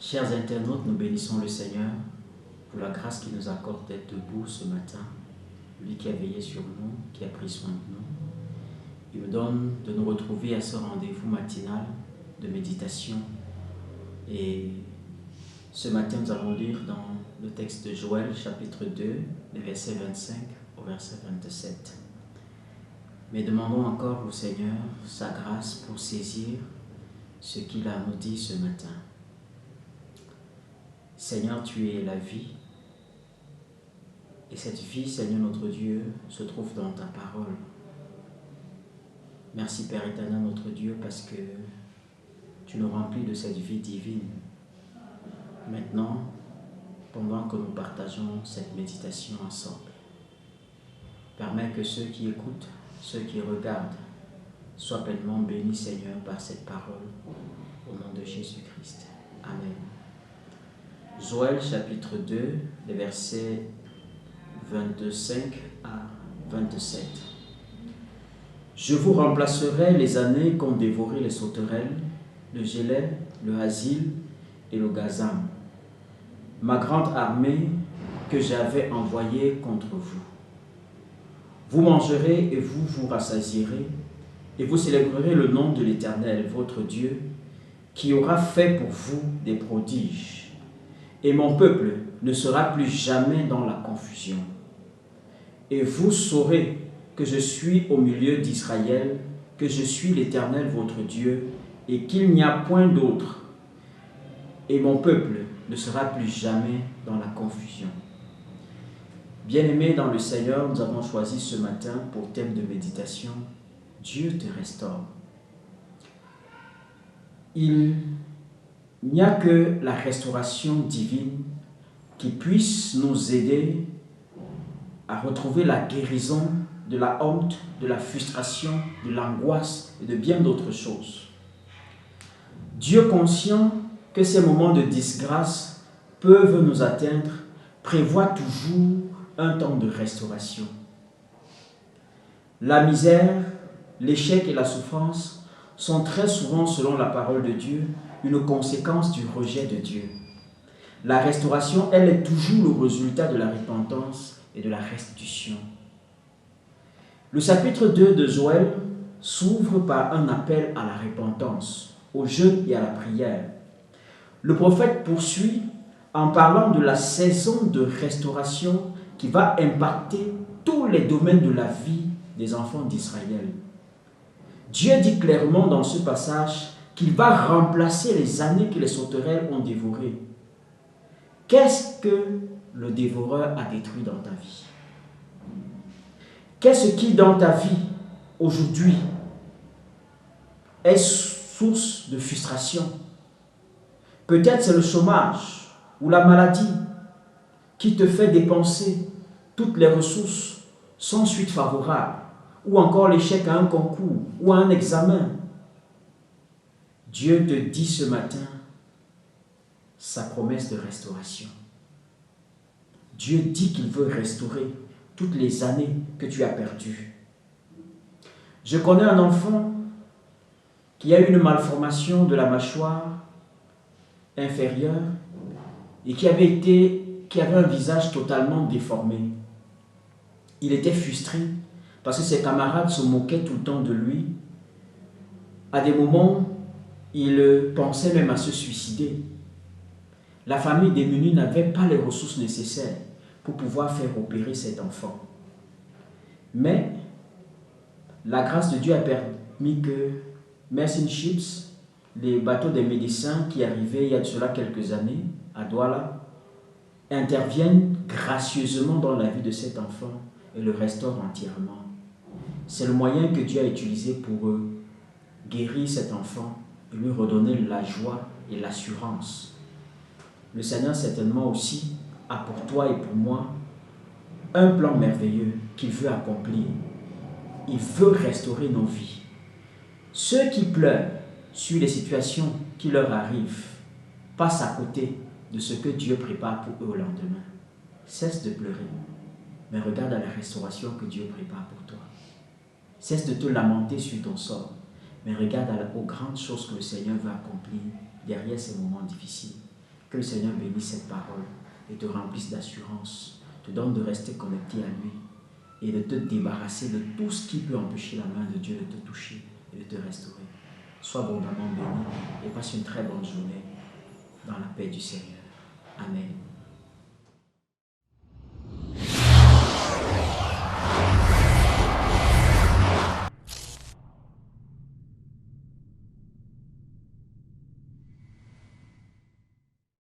Chers internautes, nous bénissons le Seigneur pour la grâce qu'il nous accorde d'être debout ce matin. Lui qui a veillé sur nous, qui a pris soin de nous. Il nous donne de nous retrouver à ce rendez-vous matinal de méditation. Et ce matin, nous allons lire dans le texte de Joël, chapitre 2, les versets 25 au verset 27. Mais demandons encore au Seigneur sa grâce pour saisir ce qu'il a nous dit ce matin. Seigneur, tu es la vie. Et cette vie, Seigneur notre Dieu, se trouve dans ta parole. Merci Père éternel notre Dieu parce que tu nous remplis de cette vie divine. Maintenant, pendant que nous partageons cette méditation ensemble, permets que ceux qui écoutent, ceux qui regardent, soient pleinement bénis Seigneur par cette parole au nom de Jésus-Christ. Amen. Joël chapitre 2, les versets 25 à 27. Je vous remplacerai les années qu'ont dévoré les sauterelles, le gélèd, le hasil et le gazam, ma grande armée que j'avais envoyée contre vous. Vous mangerez et vous vous rassasierez, et vous célébrerez le nom de l'Éternel, votre Dieu, qui aura fait pour vous des prodiges. Et mon peuple ne sera plus jamais dans la confusion. Et vous saurez que je suis au milieu d'Israël, que je suis l'Éternel votre Dieu, et qu'il n'y a point d'autre. Et mon peuple ne sera plus jamais dans la confusion. Bien-aimés dans le Seigneur, nous avons choisi ce matin pour thème de méditation, Dieu te restaure. Il n'y a que la restauration divine qui puisse nous aider à retrouver la guérison de la honte, de la frustration, de l'angoisse et de bien d'autres choses. Dieu, conscient que ces moments de disgrâce peuvent nous atteindre, prévoit toujours un temps de restauration. La misère, l'échec et la souffrance sont très souvent, selon la parole de Dieu, une conséquence du rejet de Dieu. La restauration, elle est toujours le résultat de la repentance et de la restitution. Le chapitre 2 de Joël s'ouvre par un appel à la repentance, au jeûne et à la prière. Le prophète poursuit en parlant de la saison de restauration qui va impacter tous les domaines de la vie des enfants d'Israël. Dieu dit clairement dans ce passage qu'il va remplacer les années que les sauterelles ont dévorées. Qu'est-ce que le dévoreur a détruit dans ta vie? Qu'est-ce qui dans ta vie aujourd'hui est source de frustration? Peut-être c'est le chômage ou la maladie qui te fait dépenser toutes les ressources sans suite favorable, ou encore l'échec à un concours ou à un examen. Dieu te dit ce matin sa promesse de restauration. Dieu dit qu'il veut restaurer toutes les années que tu as perdues. Je connais un enfant qui a eu une malformation de la mâchoire inférieure et qui avait un visage totalement déformé. Il était frustré parce que ses camarades se moquaient tout le temps de lui. À des moments, il pensait même à se suicider. La famille démunie n'avait pas les ressources nécessaires pour pouvoir faire opérer cet enfant. Mais la grâce de Dieu a permis que Medicine Ships, les bateaux des médecins qui arrivaient il y a de cela quelques années à Douala, interviennent gracieusement dans la vie de cet enfant et le restaurent entièrement. C'est le moyen que Dieu a utilisé pour guérir cet enfant et lui redonner la joie et l'assurance. Le Seigneur certainement aussi a pour toi et pour moi un plan merveilleux qu'il veut accomplir. Il veut restaurer nos vies. Ceux qui pleurent sur les situations qui leur arrivent passent à côté de ce que Dieu prépare pour eux au lendemain. Cesse de pleurer, mais regarde à la restauration que Dieu prépare pour toi. Cesse de te lamenter sur ton sort, mais regarde aux grandes choses que le Seigneur va accomplir derrière ces moments difficiles. Que le Seigneur bénisse cette parole et te remplisse d'assurance, te donne de rester connecté à lui et de te débarrasser de tout ce qui peut empêcher la main de Dieu de te toucher et de te restaurer. Sois abondamment béni et passe une très bonne journée dans la paix du Seigneur. Amen.